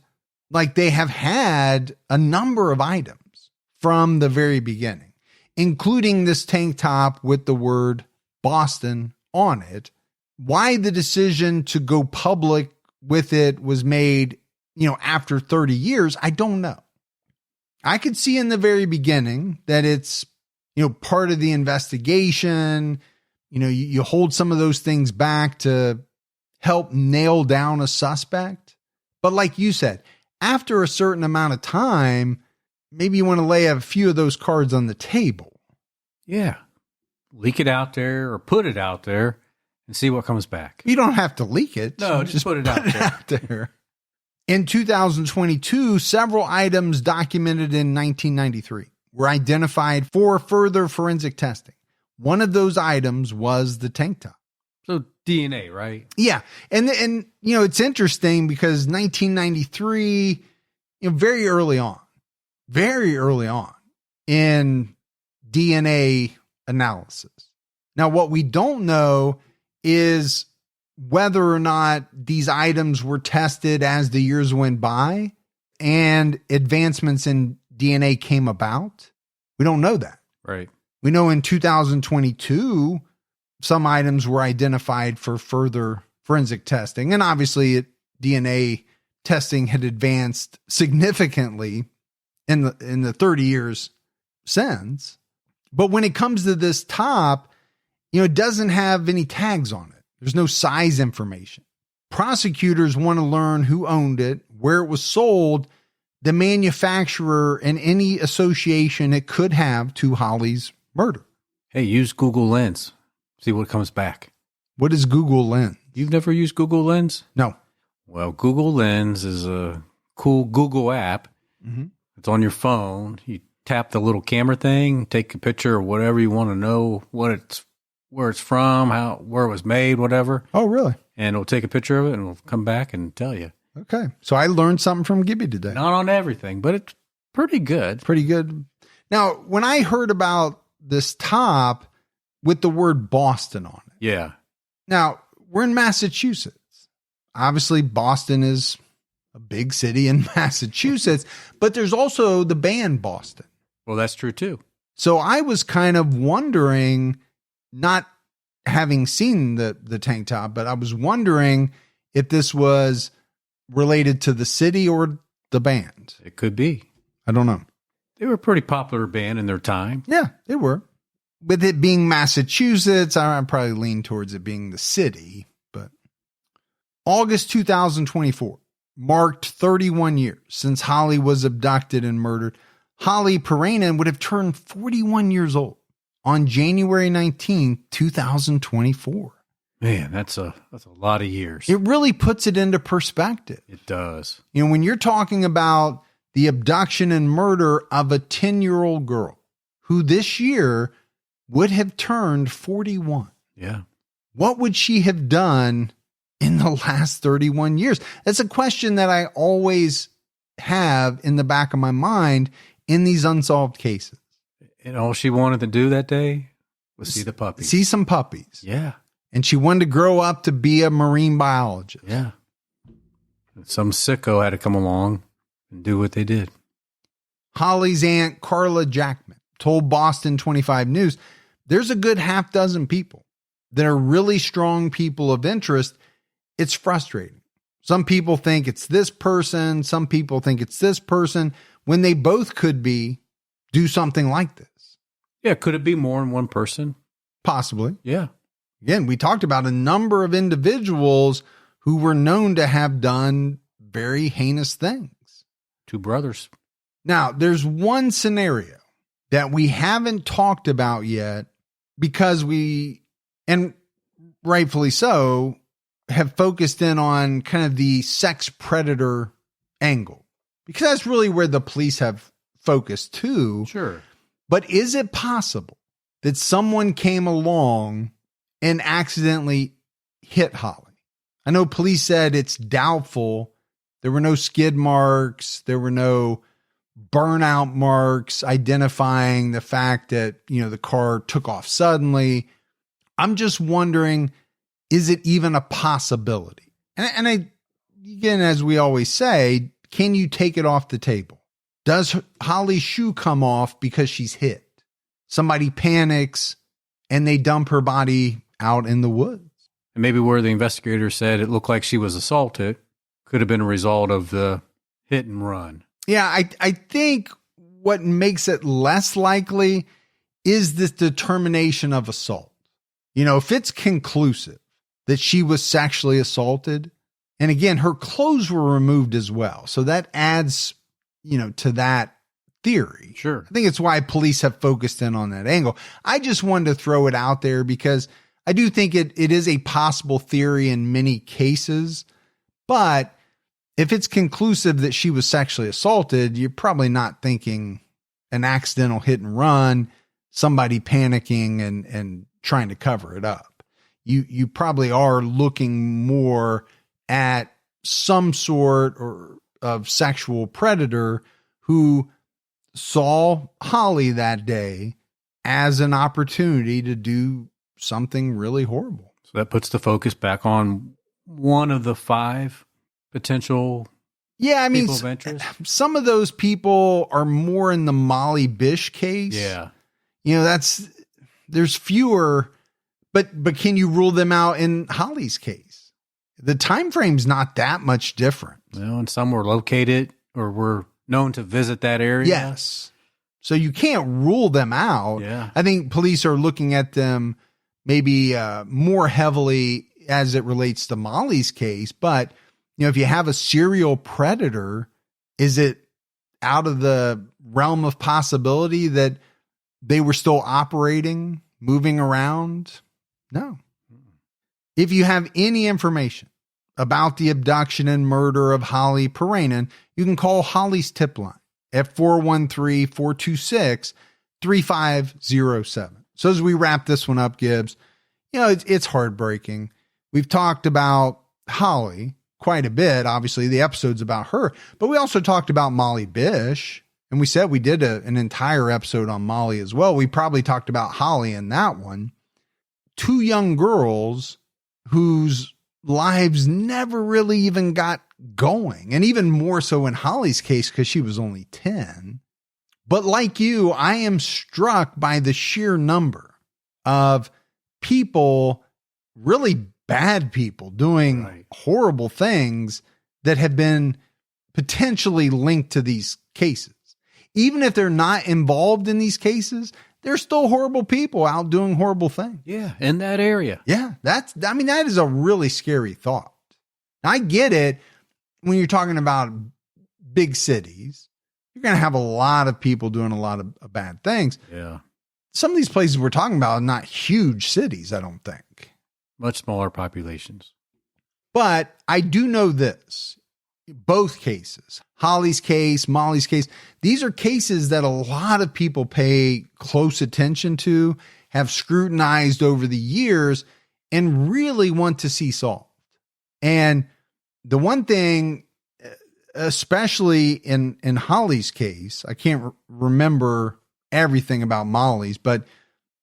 like they have had a number of items from the very beginning, including this tank top with the word Boston on it. Why the decision to go public with it was made, after 30 years, I don't know. I could see in the very beginning that it's, part of the investigation. You hold some of those things back to help nail down a suspect. But like you said, after a certain amount of time, maybe you want to lay a few of those cards on the table. Yeah. Leak it out there or put it out there and see what comes back. You don't have to leak it. No, just put it out there. In 2022, several items documented in 1993 were identified for further forensic testing. One of those items was the tank top. So DNA, right? Yeah. And it's interesting because 1993, very early on in DNA analysis. Now, what we don't know is whether or not these items were tested as the years went by and advancements in DNA came about. We don't know that. Right. We know in 2022, some items were identified for further forensic testing. And obviously DNA testing had advanced significantly in the 30 years since. But when it comes to this top, it doesn't have any tags on it. There's no size information. Prosecutors want to learn who owned it, where it was sold, the manufacturer, and any association it could have to Holly's murder. Hey, use Google Lens. See what comes back. What is Google Lens? You've never used Google Lens? No. Well, Google Lens is a cool Google app. Mm-hmm. It's on your phone. You tap the little camera thing, take a picture of whatever you want to know what where it's from, where it was made, whatever. Oh, really? And it'll take a picture of it and it'll come back and tell you. Okay. So I learned something from Gibby today. Not on everything, but it's pretty good. Pretty good. Now, when I heard about this top with the word Boston on it. Yeah. Now, we're in Massachusetts. Obviously, Boston is a big city in Massachusetts, but there's also the band Boston. Well, that's true too. So I was kind of wondering, not having seen the tank top, but I was wondering if this was related to the city or the band. It could be. I don't know. They were a pretty popular band in their time. Yeah, they were. With it being Massachusetts, I probably lean towards it being the city. But August 2024 marked 31 years since Holly was abducted and murdered. Holly Piirainen would have turned 41 years old on January 19, 2024. Man, that's a lot of years. It really puts it into perspective. It does. You know, when you're talking about the abduction and murder of a 10-year-old girl who this year would have turned 41. Yeah. What would she have done in the last 31 years? That's a question that I always have in the back of my mind in these unsolved cases. And all she wanted to do that day was see the puppies. See some puppies. Yeah. And she wanted to grow up to be a marine biologist. Yeah. Some sicko had to come along and do what they did. Holly's aunt, Carla Jackman, told Boston 25 News, there's a good half dozen people that are really strong people of interest. It's frustrating. Some people think it's this person. Some people think it's this person when they both could do something like this. Yeah. Could it be more than one person? Possibly. Yeah. Again, we talked about a number of individuals who were known to have done very heinous things. Two brothers. Now, there's one scenario that we haven't talked about yet because we, and rightfully so, have focused in on kind of the sex predator angle, because that's really where the police have focused too. Sure. But is it possible that someone came along and accidentally hit Holly? I know police said it's doubtful. There were no skid marks. There were no burnout marks identifying the fact that, you know, the car took off suddenly. I'm just wondering, is it even a possibility? And I, again, as we always say, can you take it off the table? Does Holly's shoe come off because she's hit? Somebody panics and they dump her body out in the woods. And maybe where the investigator said it looked like she was assaulted could have been a result of the hit and run. Yeah, I think what makes it less likely is this determination of assault. You know, if it's conclusive that she was sexually assaulted, and again, her clothes were removed as well. So that adds, you know, to that theory. Sure. I think it's why police have focused in on that angle. I just wanted to throw it out there because I do think it is a possible theory in many cases, but if it's conclusive that she was sexually assaulted, you're probably not thinking an accidental hit and run, somebody panicking and trying to cover it up. You probably are looking more at some sort of sexual predator who saw Holly that day as an opportunity to do something really horrible. So that puts the focus back on one of the 5 potential people of interest. Some of those people are more in the Molly Bish case. Yeah. You know, there's fewer, but can you rule them out in Holly's case? The time frame's not that much different. Well, and some were located or were known to visit that area. Yes. So you can't rule them out. Yeah. I think police are looking at them maybe more heavily as it relates to Molly's case, but you know, if you have a serial predator, is it out of the realm of possibility that they were still operating, moving around? No. If you have any information about the abduction and murder of Holly Piirainen, you can call Holly's tip line at 413-426-3507. So as we wrap this one up, Gibbs, it's heartbreaking. We've talked about Holly quite a bit. Obviously, the episode's about her, but we also talked about Molly Bish, and we said we did an entire episode on Molly as well. We probably talked about Holly in that one. 2 young girls whose lives never really even got going, and even more so in Holly's case because she was only 10. But like you, I am struck by the sheer number of people, really bad people, doing horrible things that have been potentially linked to these cases. Even if they're not involved in these cases, they're still horrible people out doing horrible things. Yeah, in that area. Yeah, that is a really scary thought. I get it when you're talking about big cities. You're going to have a lot of people doing a lot of bad things. Yeah. Some of these places we're talking about are not huge cities, I don't think. Much smaller populations. But I do know this. Both cases, Holly's case, Molly's case, these are cases that a lot of people pay close attention to, have scrutinized over the years, and really want to see solved. And the one thing, especially in Holly's case, I can't remember everything about Molly's, but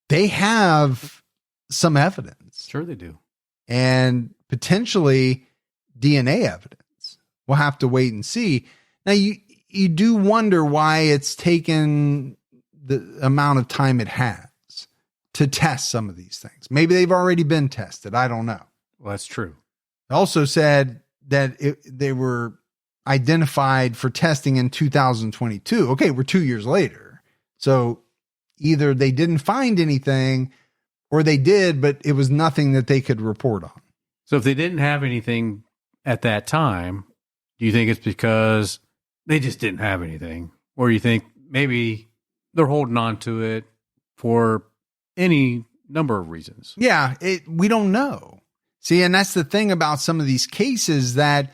they have some evidence. Sure they do. And potentially DNA evidence. We'll have to wait and see. Now, you do wonder why it's taken the amount of time it has to test some of these things. Maybe they've already been tested. I don't know. Well, that's true. It also said that they were identified for testing in 2022. Okay, we're 2 years later. So either they didn't find anything or they did, but it was nothing that they could report on. So if they didn't have anything at that time, do you think it's because they just didn't have anything? Or you think maybe they're holding on to it for any number of reasons? Yeah, we don't know. See, and that's the thing about some of these cases, that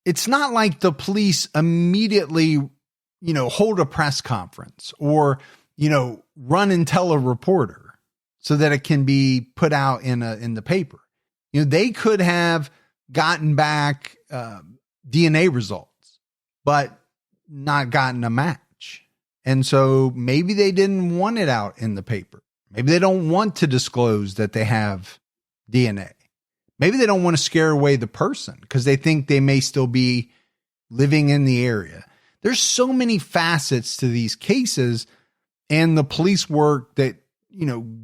it's not like the police immediately, hold a press conference or, run and tell a reporter so that it can be put out in the paper. They could have gotten back DNA results, but not gotten a match. And so maybe they didn't want it out in the paper. Maybe they don't want to disclose that they have DNA. Maybe they don't want to scare away the person because they think they may still be living in the area. There's so many facets to these cases and the police work that,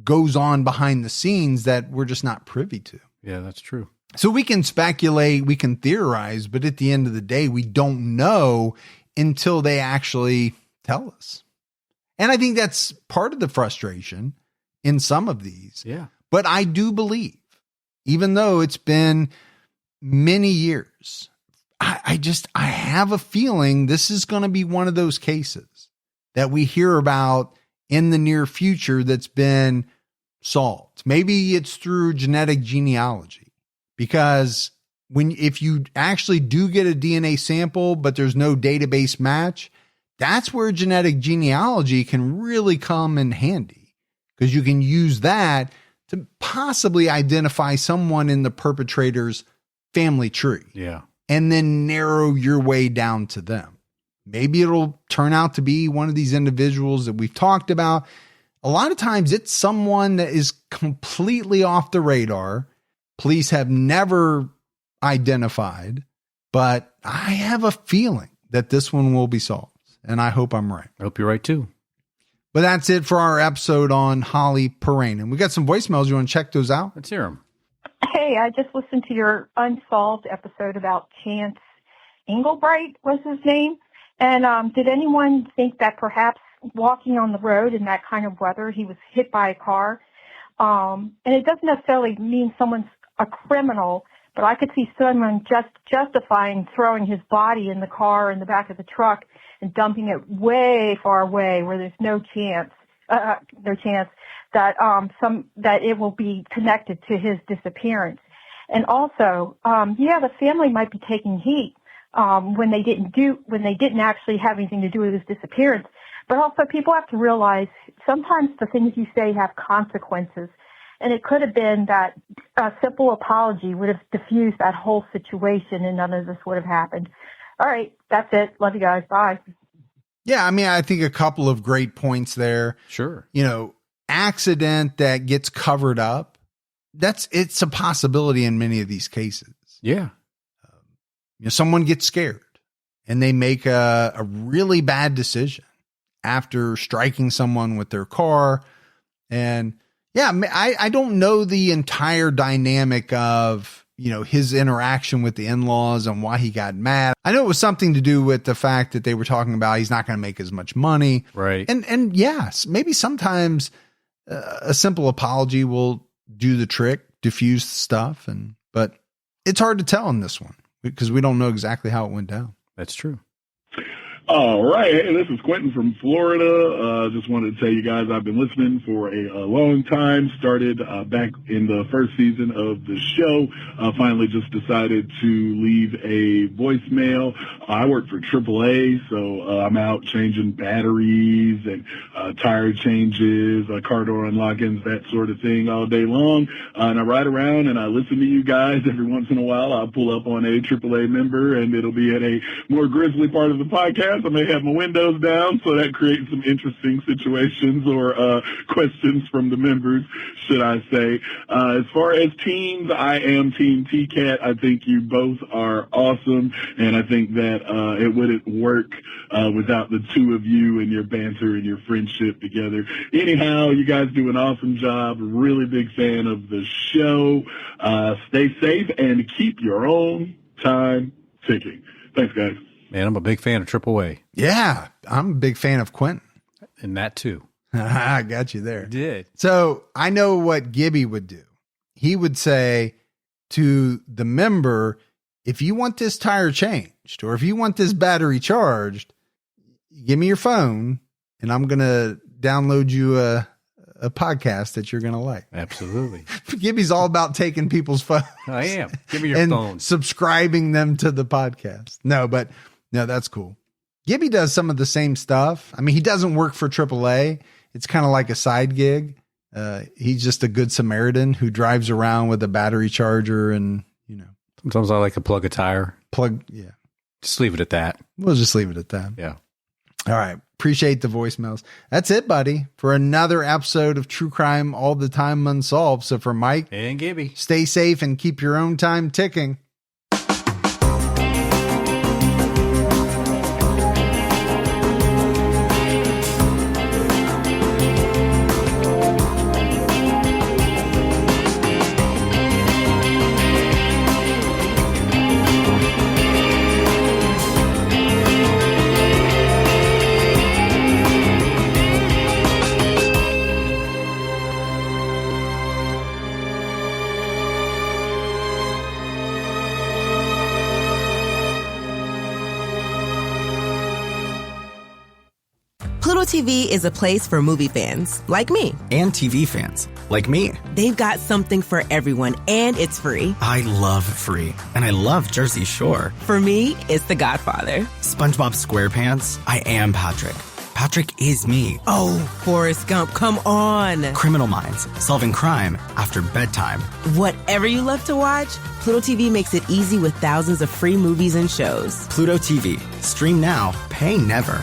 goes on behind the scenes that we're just not privy to. Yeah, that's true. So we can speculate, we can theorize, but at the end of the day, we don't know until they actually tell us. And I think that's part of the frustration in some of these. Yeah. But I do believe, even though it's been many years, I have a feeling this is going to be one of those cases that we hear about in the near future that's been solved. Maybe it's through genetic genealogy. Because if you actually do get a DNA sample, but there's no database match, that's where genetic genealogy can really come in handy, because you can use that to possibly identify someone in the perpetrator's family tree. Yeah. And then narrow your way down to them. Maybe it'll turn out to be one of these individuals that we've talked about. A lot of times it's someone that is completely off the radar. Police have never identified, but I have a feeling that this one will be solved, and I hope I'm right. I hope you're right too. But that's it for our episode on Holly Piirainen. We got some voicemails. You want to check those out? Let's hear them. Hey, I just listened to your Unsolved episode about Chance Engelbright was his name. And did anyone think that perhaps walking on the road in that kind of weather, he was hit by a car? And it doesn't necessarily mean someone's a criminal, but I could see someone just justifying throwing his body in the car in the back of the truck and dumping it way far away where there's no chance that that it will be connected to his disappearance. And also, the family might be taking heat when they didn't actually have anything to do with his disappearance. But also, people have to realize sometimes the things you say have consequences. And it could have been that a simple apology would have diffused that whole situation and none of this would have happened. All right. That's it. Love you guys. Bye. Yeah. I mean, I think a couple of great points there. Sure. Accident that gets covered up. It's a possibility in many of these cases. Yeah. Someone gets scared and they make a really bad decision after striking someone with their car. And yeah, I don't know the entire dynamic of, his interaction with the in-laws and why he got mad. I know it was something to do with the fact that they were talking about he's not going to make as much money. Right. And yes, maybe sometimes a simple apology will do the trick, diffuse stuff. But it's hard to tell in this one because we don't know exactly how it went down. That's true. All right. Hey, this is Quentin from Florida. Just wanted to tell you guys I've been listening for a long time. Started back in the first season of the show. Finally just decided to leave a voicemail. I work for AAA, so I'm out changing batteries and tire changes, car door unlockings, that sort of thing all day long. And I ride around and I listen to you guys. Every once in a while I'll pull up on a AAA member and it'll be at a more grisly part of the podcast. I may have my windows down, so that creates some interesting situations or questions from the members, should I say. As far as teams, I am Team TCAT. I think you both are awesome, and I think that it wouldn't work without the two of you and your banter and your friendship together. Anyhow, you guys do an awesome job. Really big fan of the show. Stay safe and keep your own time ticking. Thanks, guys. Man, I'm a big fan of AAA. Yeah, I'm a big fan of Quentin. And that too. I got you there. You did. So I know what Gibby would do. He would say to the member, if you want this tire changed or if you want this battery charged, give me your phone and I'm going to download you a podcast that you're going to like. Absolutely. Gibby's all about taking people's phones. I am. Give me your and phone. Subscribing them to the podcast. No, that's cool. Gibby does some of the same stuff. I mean, he doesn't work for AAA. It's kind of like a side gig. He's just a good Samaritan who drives around with a battery charger and, Sometimes I like to plug a tire. Yeah. Just leave it at that. We'll just leave it at that. Yeah. All right. Appreciate the voicemails. That's it, buddy, for another episode of True Crime All the Time Unsolved. So for Mike and Gibby, stay safe and keep your own time ticking. Pluto TV is a place for movie fans, like me. And TV fans, like me. They've got something for everyone, and it's free. I love free, and I love Jersey Shore. For me, it's The Godfather. SpongeBob SquarePants, I am Patrick. Patrick is me. Oh, Forrest Gump, come on. Criminal Minds, solving crime after bedtime. Whatever you love to watch, Pluto TV makes it easy with thousands of free movies and shows. Pluto TV, stream now, pay never.